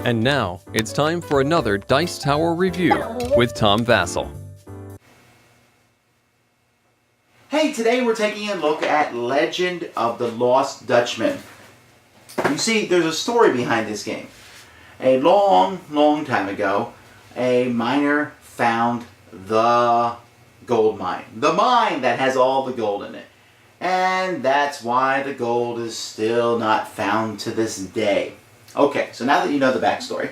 And now, it's time for another Dice Tower review with Tom Vasel. Hey, today we're taking a look at Legend of the Lost Dutchman. You see, there's a story behind this game. A long time ago, a miner found the gold mine. The mine that has all the gold in it. And that's why the gold is still not found to this day. Okay, so now that you know the backstory,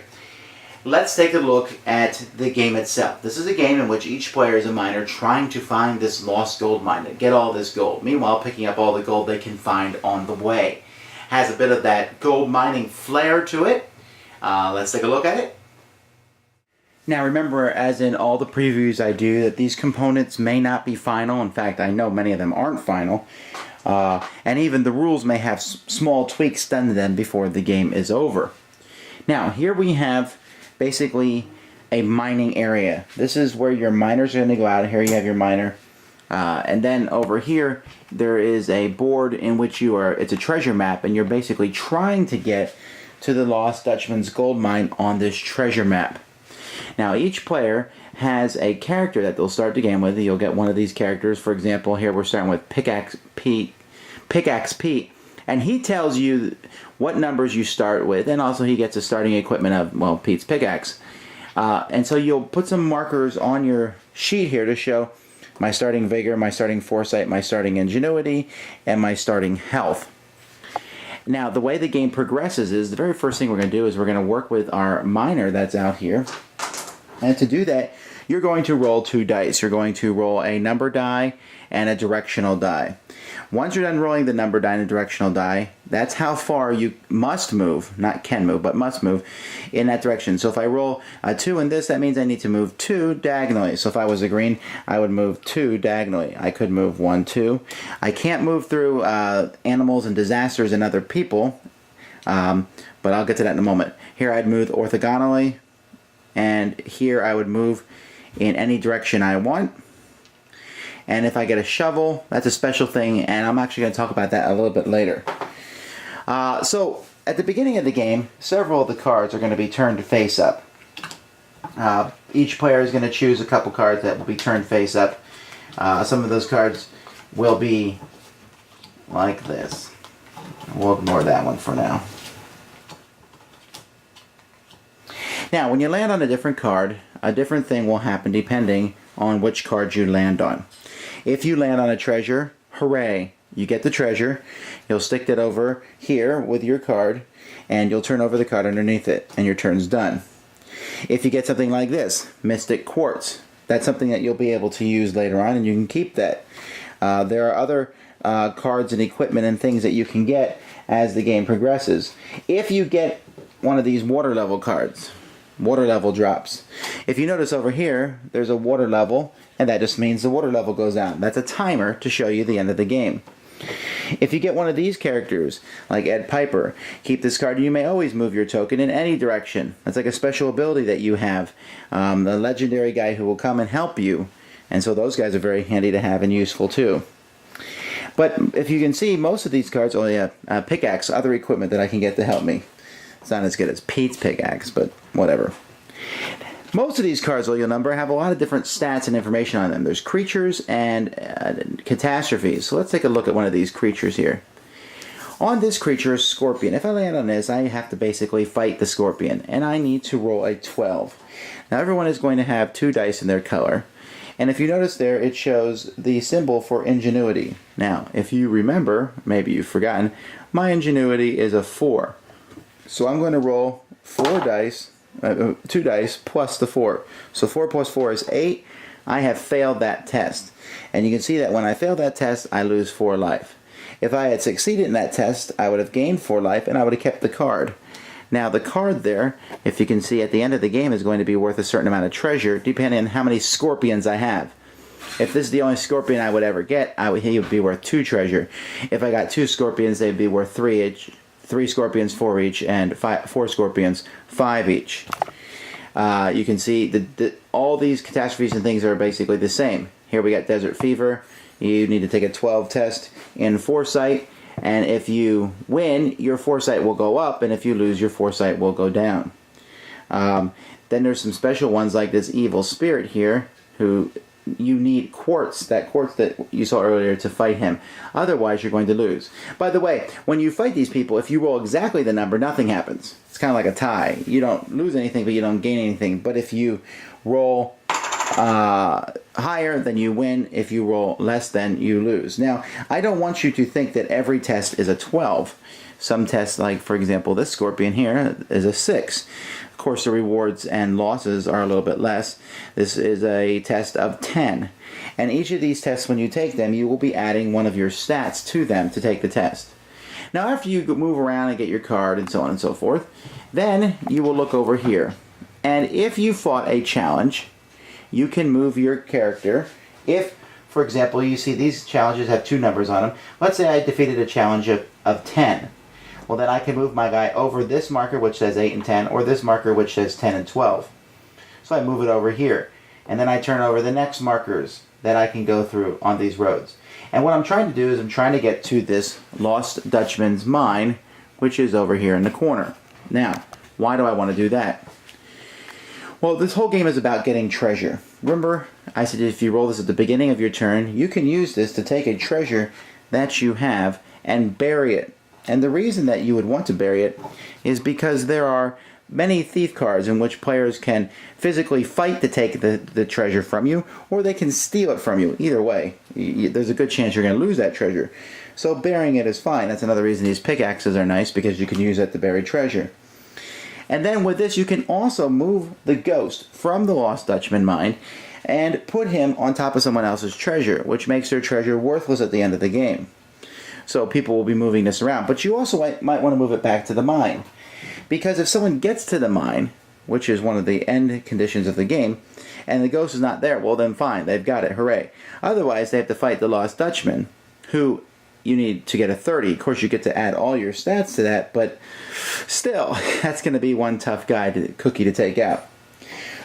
let's take a look at the game itself. This is a game in which each player is a miner trying to find this lost gold mine, to get all this gold. Meanwhile, picking up all the gold they can find on the way. Has a bit of that gold mining flair to it. Let's take a look at it. Now remember, as in all the previews I do, that these components may not be final. In fact, I know many of them aren't final. And even the rules may have small tweaks done to them before the game is over. Now, here we have basically a mining area. This is where your miners are going to go out. Here you have your miner. And then over here, there is a board in which it's a treasure map, and you're basically trying to get to the Lost Dutchman's gold mine on this treasure map. Now, each player has a character that they'll start the game with. You'll get one of these characters. For example, here we're starting with Pickaxe Pete, and he tells you what numbers you start with, and also he gets a starting equipment of, well, Pete's pickaxe. And so you'll put some markers on your sheet here to show my starting vigor, my starting foresight, my starting ingenuity, and my starting health. Now, the way the game progresses is the very first thing we're going to do is we're going to work with our miner that's out here. And to do that, you're going to roll 2 dice. You're going to roll a number die and a directional die. Once you're done rolling the number die and the directional die, that's how far you must move, not can move, but must move in that direction. So if I roll a 2 in this, that means I need to move 2 diagonally. So if I was a green, I would move 2 diagonally. I could move 1, 2. I can't move through animals and disasters and other people, but I'll get to that in a moment. Here I'd move orthogonally, and here I would move in any direction I want. And if I get a shovel, that's a special thing, and I'm actually going to talk about that a little bit later. So, at the beginning of the game, several of the cards are going to be turned face up. Each player is going to choose a couple cards that will be turned face up. Some of those cards will be like this. We'll ignore that one for now. Now, when you land on a different card, a different thing will happen depending on which card you land on. If you land on a treasure, hooray, you get the treasure. You'll stick that over here with your card, and you'll turn over the card underneath it, and your turn's done. If you get something like this, Mystic Quartz, that's something that you'll be able to use later on, and you can keep that. There are other cards and equipment and things that you can get as the game progresses. If you get one of these water level cards, water level drops. If you notice over here, there's a water level, and that just means the water level goes down. That's a timer to show you the end of the game. If you get one of these characters, like Ed Piper, keep this card. You may always move your token in any direction. That's like a special ability that you have. The legendary guy who will come and help you. And so those guys are very handy to have and useful too. But if you can see, most of these cards only have pickaxe, other equipment that I can get to help me. It's not as good as Pete's pickaxe, but whatever. Most of these cards, you'll number, have a lot of different stats and information on them. There's creatures and catastrophes. So let's take a look at one of these creatures here. On this creature is Scorpion. If I land on this, I have to basically fight the Scorpion, and I need to roll a 12. Now everyone is going to have 2 dice in their color. And if you notice there, it shows the symbol for ingenuity. Now, if you remember, maybe you've forgotten, my ingenuity is a 4. So I'm going to roll 4 dice, 2 dice plus the 4. So 4 plus 4 is 8. I have failed that test. And you can see that when I fail that test, I lose 4 life. If I had succeeded in that test, I would have gained 4 life, and I would have kept the card. Now the card there, if you can see at the end of the game, is going to be worth a certain amount of treasure, depending on how many scorpions I have. If this is the only scorpion I would ever get, he would be worth 2 treasure. If I got 2 scorpions, they'd be worth 3 each. 3 scorpions, 4 each, and 4 scorpions, 5 each. You can see all these catastrophes and things are basically the same. Here we got Desert Fever. you need to take a 12 test in foresight, and if you win, your foresight will go up, and if you lose, your foresight will go down. Then there's some special ones like this evil spirit here, who you need quartz, that quartz that you saw earlier, to fight him. Otherwise, you're going to lose. By the way, when you fight these people, if you roll exactly the number, nothing happens. It's kind of like a tie. You don't lose anything, but you don't gain anything. But if you roll higher, then you win. If you roll less, then you lose. Now, I don't want you to think that every test is a 12. Some tests, like, for example, this scorpion here, is a 6. Of course, the rewards and losses are a little bit less. This is a test of 10. And each of these tests, when you take them, you will be adding one of your stats to them to take the test. Now, after you move around and get your card and so on and so forth, then you will look over here. And if you fought a challenge, you can move your character. If, for example, you see these challenges have 2 numbers on them. Let's say I defeated a challenge of 10. Well, then I can move my guy over this marker, which says 8 and 10, or this marker, which says 10 and 12. So I move it over here. And then I turn over the next markers that I can go through on these roads. And what I'm trying to do is I'm trying to get to this Lost Dutchman's mine, which is over here in the corner. Now, why do I want to do that? Well, this whole game is about getting treasure. Remember, I said if you roll this at the beginning of your turn, you can use this to take a treasure that you have and bury it. And the reason that you would want to bury it is because there are many thief cards in which players can physically fight to take the treasure from you, or they can steal it from you. Either way, there's a good chance you're going to lose that treasure. So burying it is fine. That's another reason these pickaxes are nice, because you can use it to bury treasure. And then with this, you can also move the ghost from the Lost Dutchman mine and put him on top of someone else's treasure, which makes their treasure worthless at the end of the game. So people will be moving this around. But you also might want to move it back to the mine. Because if someone gets to the mine, which is one of the end conditions of the game, and the ghost is not there, well then fine, they've got it, hooray. Otherwise, they have to fight the Lost Dutchman, who you need to get a 30. Of course, you get to add all your stats to that, but still, that's going to be one tough cookie to take out.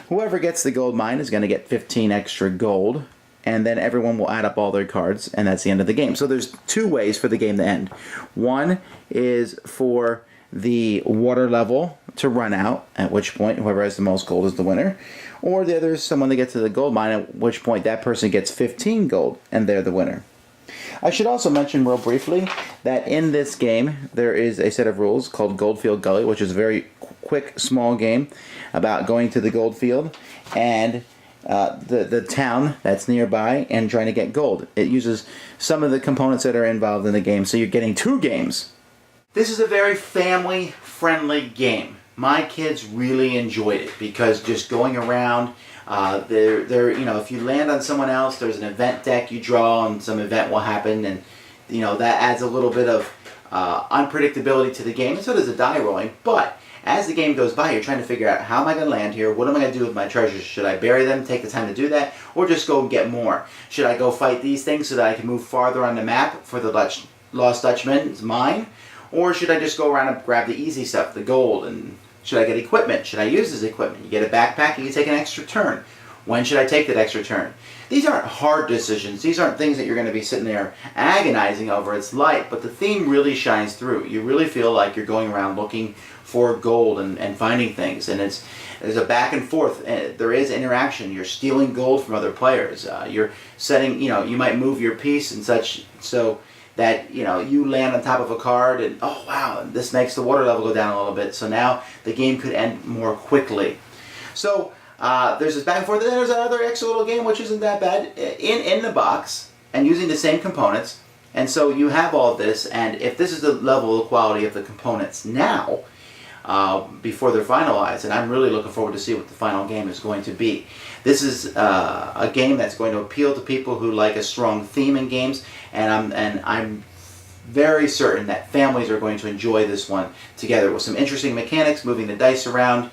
Whoever gets the gold mine is going to get 15 extra gold, and then everyone will add up all their cards, and that's the end of the game. So there's 2 ways for the game to end. One is for the water level to run out, at which point whoever has the most gold is the winner. Or the other is someone to get to the gold mine, at which point that person gets 15 gold, and they're the winner. I should also mention real briefly that in this game there is a set of rules called Goldfield Gully, which is a very quick, small game about going to the goldfield and the town that's nearby and trying to get gold. It uses some of the components that are involved in the game, so you're getting 2 games. This is a very family-friendly game. My kids really enjoyed it because just going around, if you land on someone else, there's an event deck you draw, and some event will happen, and that adds a little bit of unpredictability to the game. And so does the die rolling. But as the game goes by, you're trying to figure out, how am I going to land here? What am I going to do with my treasures? Should I bury them, take the time to do that, or just go and get more? Should I go fight these things so that I can move farther on the map for the Lost Dutchman's mine? Or should I just go around and grab the easy stuff, the gold? And should I get equipment? Should I use this equipment? You get a backpack and you take an extra turn. When should I take that extra turn? These aren't hard decisions. These aren't things that you're going to be sitting there agonizing over. It's light, but the theme really shines through. You really feel like you're going around looking for gold and finding things. And there's a back and forth. There is interaction. You're stealing gold from other players. You're setting, you might move your piece and such so that you land on top of a card and oh wow, this makes the water level go down a little bit, so now the game could end more quickly. So there's this back and forth, and then there's another extra little game which isn't that bad in the box and using the same components. And so you have all of this, and if this is the level of quality of the components now, before they're finalized, and I'm really looking forward to see what the final game is going to be. This is a game that's going to appeal to people who like a strong theme in games, and I'm very certain that families are going to enjoy this one together with some interesting mechanics, moving the dice around,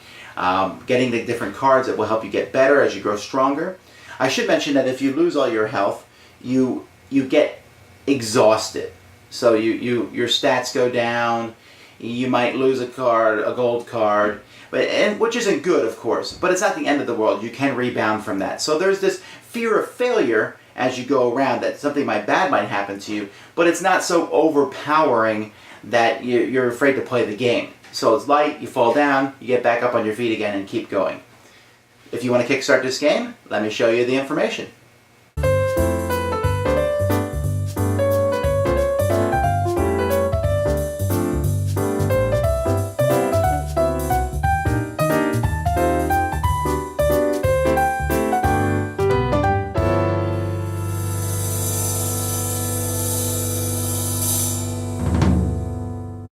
getting the different cards that will help you get better as you grow stronger. I should mention that if you lose all your health, you get exhausted. So your stats go down. You might lose a card, a gold card, which isn't good, of course, but it's not the end of the world. You can rebound from that. So there's this fear of failure as you go around, that something bad might happen to you, but it's not so overpowering that you're afraid to play the game. So it's light, you fall down, you get back up on your feet again and keep going. If you want to kickstart this game, let me show you the information.